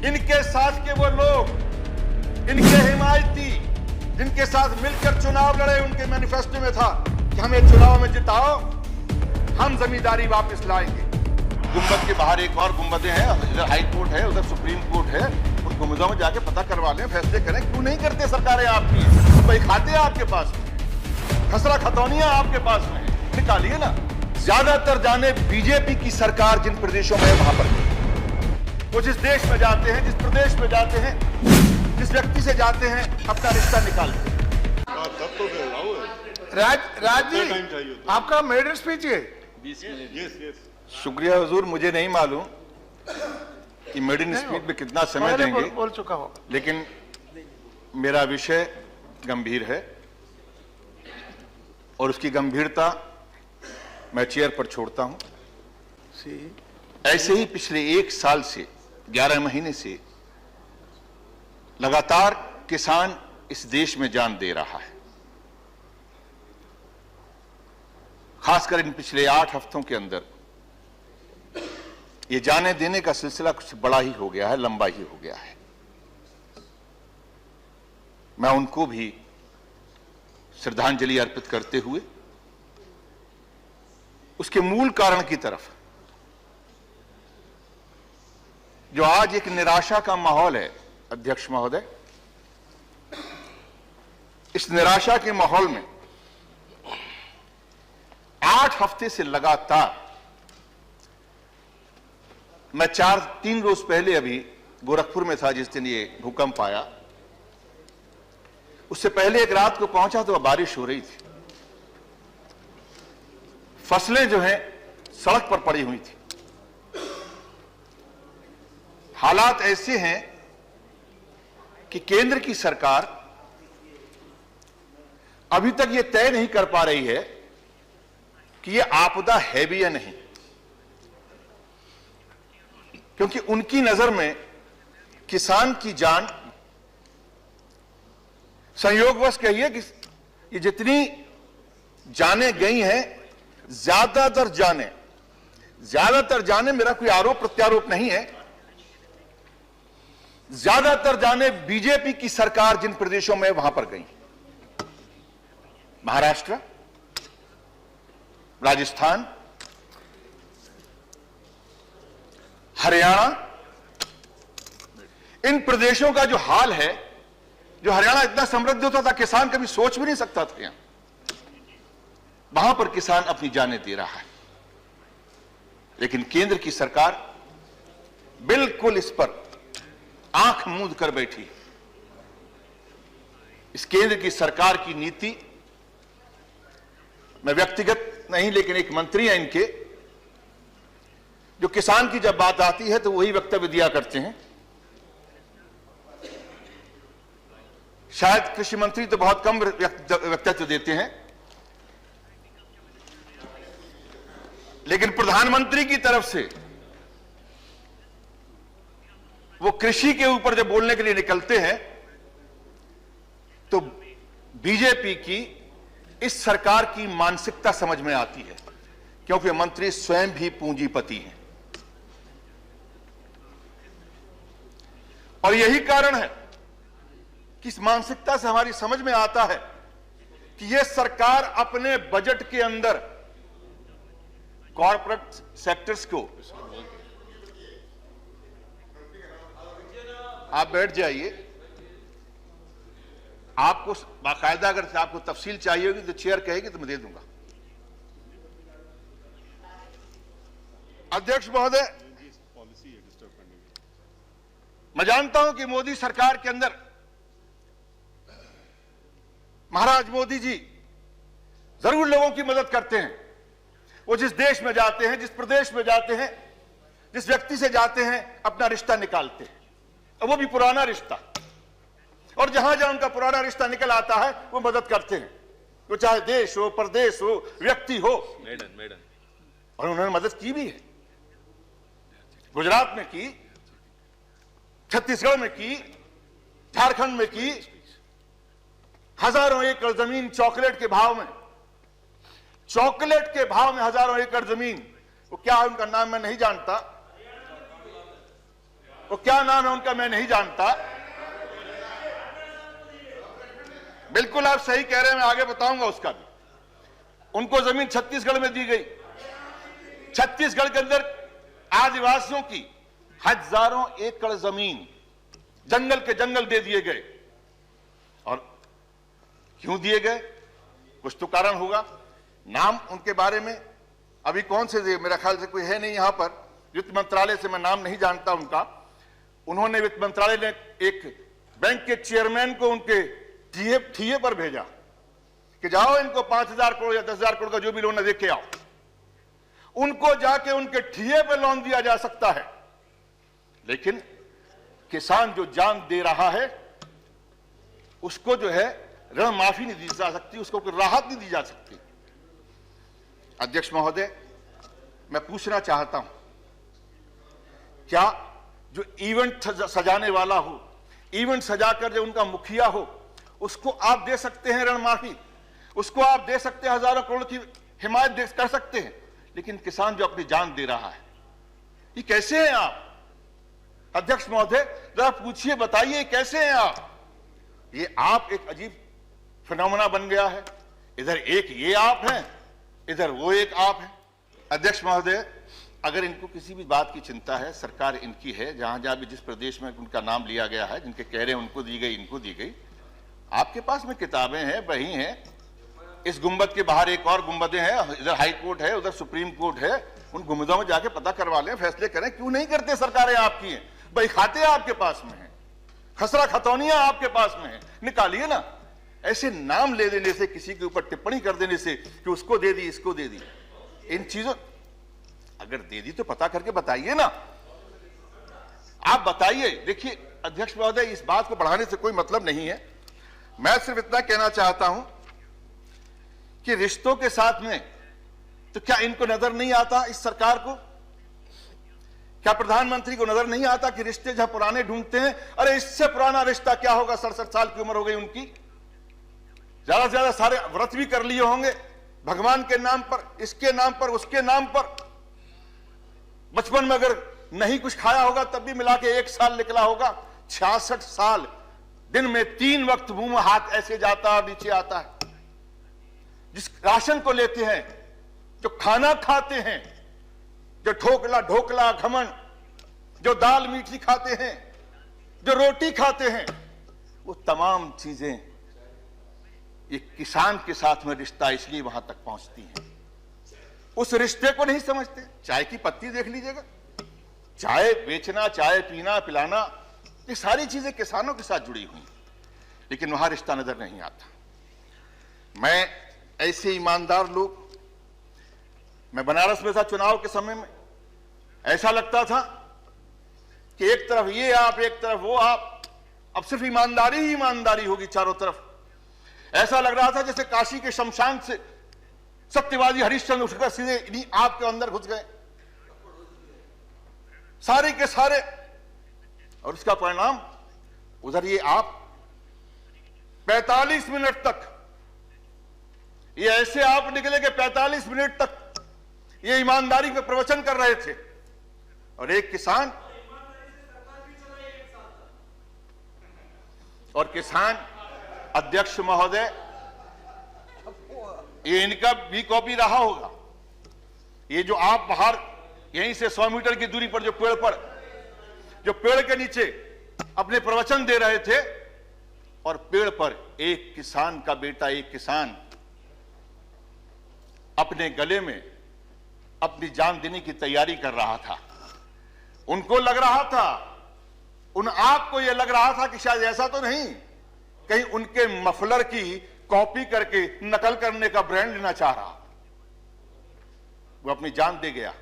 इनके साथ के वो लोग, इनके हिमायती जिनके साथ मिलकर चुनाव लड़े, उनके मैनिफेस्टो में था कि हमें चुनाव में जिताओ, हम जमींदारी वापस लाएंगे। गुंबद के बाहर एक और गुंबदें हैं, इधर हाई कोर्ट है, उधर सुप्रीम कोर्ट है, उन गुंबदों में जाके पता करवा लें, फैसले करें। क्यों नहीं करते सरकारें आपकी? भाई खाते हैं आपके पास में, खसरा खतौनियां आपके पास में, निकालिए ना। ज्यादातर जाने बीजेपी की सरकार जिन प्रदेशों में है वहां पर, वो जिस देश में जाते हैं, जिस प्रदेश में जाते हैं, जिस व्यक्ति से जाते हैं, अपना रिश्ता निकालते हैं। राज जी, आपका मेडल स्पीच है 20 मिनट। शुक्रिया हुजूर, मुझे नहीं मालूम कि मेडन स्पीच में कितना समय देंगे, बोल चुका हूं, लेकिन मेरा विषय गंभीर है और उसकी गंभीरता मैं चेयर पर छोड़ता हूं। ऐसे ही पिछले 1 साल से 11 महीने से लगातार किसान इस देश में जान दे रहा है। खासकर इन पिछले 8 हफ्तों के अंदर ये जाने देने का सिलसिला कुछ बड़ा ही हो गया है, लंबा ही हो गया है। मैं उनको भी श्रद्धांजलि अर्पित करते हुए उसके मूल कारण की तरफ, जो आज एक निराशा का माहौल है अध्यक्ष महोदय, इस निराशा के माहौल में 8 हफ्ते से लगातार, मैं 3 रोज पहले अभी गोरखपुर में था जिस दिन ये भूकंप आया, उससे पहले एक रात को पहुंचा तो बारिश हो रही थी, फसलें जो हैं सड़क पर पड़ी हुई थी। हालात ऐसे हैं कि केंद्र की सरकार अभी तक यह तय नहीं कर पा रही है कि यह आपदा है भी या नहीं, क्योंकि उनकी नजर में किसान की जान, संयोगवश कहिए कि ये जितनी जानें गई हैं, ज्यादातर जानें, मेरा कोई आरोप प्रत्यारोप नहीं है, ज्यादातर जानें बीजेपी की सरकार जिन प्रदेशों में वहां पर गई, महाराष्ट्र, राजस्थान, हरियाणा, इन प्रदेशों का जो हाल है, जो हरियाणा इतना समृद्ध होता था, किसान कभी सोच भी नहीं सकता था यहां, वहां पर किसान अपनी जानें दे रहा है। लेकिन केंद्र की सरकार बिल्कुल इस पर आंख मूंद कर बैठी। इस केंद्र की सरकार की नीति, मैं व्यक्तिगत नहीं लेकिन एक मंत्री हैं इनके, जो किसान की जब बात आती है तो वही वक्तव्य दिया करते हैं। शायद कृषि मंत्री तो बहुत कम वक्तव्य देते हैं, लेकिन प्रधानमंत्री की तरफ से वो कृषि के ऊपर जब बोलने के लिए निकलते हैं तो बीजेपी की इस सरकार की मानसिकता समझ में आती है, क्योंकि मंत्री स्वयं भी पूंजीपति हैं। और यही कारण है कि इस मानसिकता से हमारी समझ में आता है कि यह सरकार अपने बजट के अंदर कॉर्पोरेट सेक्टर्स को, आप बैठ जाइए, आपको बाकायदा अगर आपको तफसील चाहिए होगी तो चेयर कहेगी तो मैं दे दूंगा। अध्यक्ष महोदय, मैं जानता हूं कि मोदी सरकार के अंदर महाराज मोदी जी जरूर लोगों की मदद करते हैं। वो जिस देश में जाते हैं, जिस प्रदेश में जाते हैं, जिस व्यक्ति से जाते हैं, अपना रिश्ता निकालते हैं, और वो भी पुराना रिश्ता, और जहां जहां उनका पुराना रिश्ता निकल आता है वो मदद करते हैं, वो चाहे देश हो, प्रदेश हो, व्यक्ति हो। और उन्होंने मदद की भी है, गुजरात में की, छत्तीसगढ़ में की, झारखंड में की, हजारों एकड़ जमीन चॉकलेट के भाव में, हजारों एकड़ जमीन, वो क्या है उनका नाम मैं नहीं जानता, वो क्या नाम है उनका मैं नहीं जानता। बिल्कुल आप सही कह रहे हैं, मैं आगे बताऊंगा उसका भी। उनको जमीन छत्तीसगढ़ में दी गई। छत्तीसगढ़ के अंदर आदिवासियों की हजारों एकड़ जमीन जंगल के जंगल दे दिए गए। और क्यों दिए गए? कुछ तो कारण होगा। नाम उनके बारे में अभी कौन से, मेरा ख्याल से कोई है नहीं यहां पर, वित्त मंत्रालय से मैं नाम नहीं जानता उनका। उन्होंने वित्त मंत्रालय ने एक बैंक के चेयरमैन को उनके ठिये पर भेजा कि जाओ इनको 5,000 करोड़ या 10,000 करोड़ का जो भी लोन है दे के आओ। उनको जाके उनके ठिये पे लोन दिया जा सकता है, लेकिन किसान जो जान दे रहा है उसको जो है ऋण माफी नहीं दी जा सकती, उसको कोई राहत नहीं दी जा सकती। अध्यक्ष महोदय, मैं पूछना चाहता हूं, क्या जो इवेंट सजाने वाला हो, इवेंट सजाकर जो उनका मुखिया हो, उसको आप दे सकते हैं ऋण माफी, उसको आप दे सकते हैं हजारों करोड़ की हिमायत कर सकते हैं, लेकिन किसान जो अपनी जान दे रहा है, ये कैसे हैं आप? अध्यक्ष महोदय जरा पूछिए, बताइए कैसे हैं आप? ये आप एक अजीब फिनोमेना बन गया है। इधर एक ये आप हैं, इधर वो एक आप हैं। अध्यक्ष महोदय, अगर इनको किसी भी बात की चिंता है, सरकार इनकी है, जहां जहां भी जिस प्रदेश में उनका नाम लिया गया है, जिनके कह रहे हैं उनको दी गई, इनको दी गई, आपके पास में किताबें हैं, बही हैं। इस गुंबद के बाहर एक और गुंबदें हैं, इधर हाई कोर्ट है, उधर सुप्रीम कोर्ट है। उन गुंबदों में जाके पता करवा लें, फैसले करें। क्यों नहीं करते? सरकारें आपकी हैं, बही खाते आपके पास में हैं, खसरा खतौनियां आपके पास में हैं, निकालिए ना। ऐसे नाम ले देने से, किसी के ऊपर टिप्पणी कर देने से कि उसको दे दी, इसको दे दी, इन चीजों, अगर दे दी तो पता करके बताइए ना। आप बताइए। देखिए अध्यक्ष महोदय, इस बात को बढ़ाने से कोई मतलब नहीं है। मैं सिर्फ इतना कहना चाहता हूं कि रिश्तों के साथ में, तो क्या इनको नजर नहीं आता, इस सरकार को, क्या प्रधानमंत्री को नजर नहीं आता कि रिश्ते जहां पुराने ढूंढते हैं? अरे इससे पुराना रिश्ता क्या होगा? 67 साल की उम्र हो गई उनकी, ज्यादा से ज्यादा सारे व्रत भी कर लिए होंगे भगवान के नाम पर, इसके नाम पर, उसके नाम पर। बचपन में अगर नहीं कुछ खाया होगा तब भी मिला के 1 साल निकला होगा। 66 साल, दिन में 3 वक्त मुंह में हाथ ऐसे जाता और नीचे आता है। जिस राशन को लेते हैं, जो खाना खाते हैं, जो ढोकला खमन, जो दाल मीठी खाते हैं, जो रोटी खाते हैं, वो तमाम चीजें ये किसान के साथ में रिश्ता इसलिए वहां तक पहुंचती हैं। उस रिश्ते को नहीं समझते। चाय की पत्ती देख लीजिएगा, चाय बेचना, चाय पीना, पिलाना, ये सारी चीजें किसानों के साथ जुड़ी हुई, लेकिन वहां रिश्ता नजर नहीं आता। मैं ऐसे ईमानदार लोग, मैं बनारस में था चुनाव के समय में, ऐसा लगता था कि एक तरफ ये आप, एक तरफ वो आप, अब सिर्फ ईमानदारी ही ईमानदारी होगी चारों तरफ। ऐसा लग रहा था जैसे काशी के शमशान से सत्यवादी हरिश्चंद्र उठकर सीधे इन्हीं आपके अंदर घुस गए, सारे के सारे। और इसका परिणाम, उधर ये आप 45 मिनट तक, ये ऐसे आप निकले कि 45 मिनट तक ये ईमानदारी पे प्रवचन कर रहे थे, और एक किसान, और किसान, अध्यक्ष महोदय, ये इनका भी कॉपी रहा होगा। ये जो आप बाहर यहीं से 100 मीटर की दूरी पर जो पेड़ के नीचे अपने प्रवचन दे रहे थे, और पेड़ पर एक किसान का बेटा, एक किसान अपने गले में अपनी जान देने की तैयारी कर रहा था। उनको लग रहा था, उन आपको यह लग रहा था कि शायद ऐसा तो नहीं, कहीं उनके मफलर की कॉपी करके नकल करने का ब्रांड लेना चाह रहा। वो अपनी जान दे गया।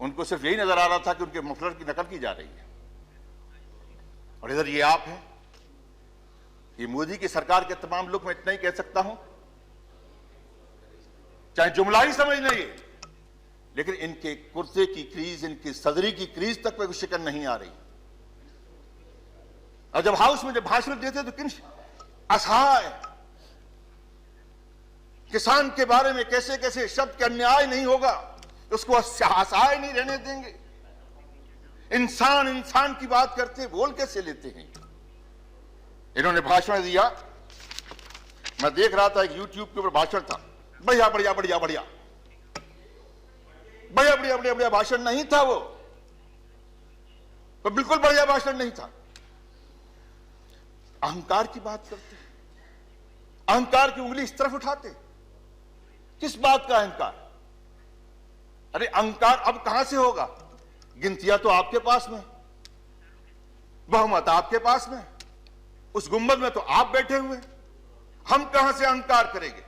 उनको सिर्फ यही नजर आ रहा था कि उनके मफलर की नकल की जा रही है। और इधर ये आप हैं, ये मोदी की सरकार के तमाम लोग, मैं इतना ही कह सकता हूं, चाहे जुमला ही समझ लेंगे, लेकिन इनके कुर्ते की क्रीज, इनकी सदरी की क्रीज तक पे शिकन नहीं आ रही। और जब हाउस में जब भाषण देते तो किन असहाय किसान के बारे में कैसे कैसे शब्द, का अन्याय नहीं होगा उसको असहाय नहीं रहने देंगे। इंसान इंसान की बात करते बोल कैसे लेते हैं? इन्होंने भाषण दिया, मैं देख रहा था, एक यूट्यूब के ऊपर भाषण था, बढ़िया बढ़िया बढ़िया बढ़िया बढ़िया बढ़िया बढ़िया बढ़िया भाषण नहीं था वो, तो बिल्कुल बढ़िया भाषण नहीं था। अहंकार की बात करते, अहंकार की उंगली इस तरफ उठाते, किस बात का अहंकार? अरे अहंकार अब कहां से होगा? गिनतियां तो आपके पास में, बहुमत आपके पास में, उस गुंबद में तो आप बैठे हुए, हम कहां से अहंकार करेंगे?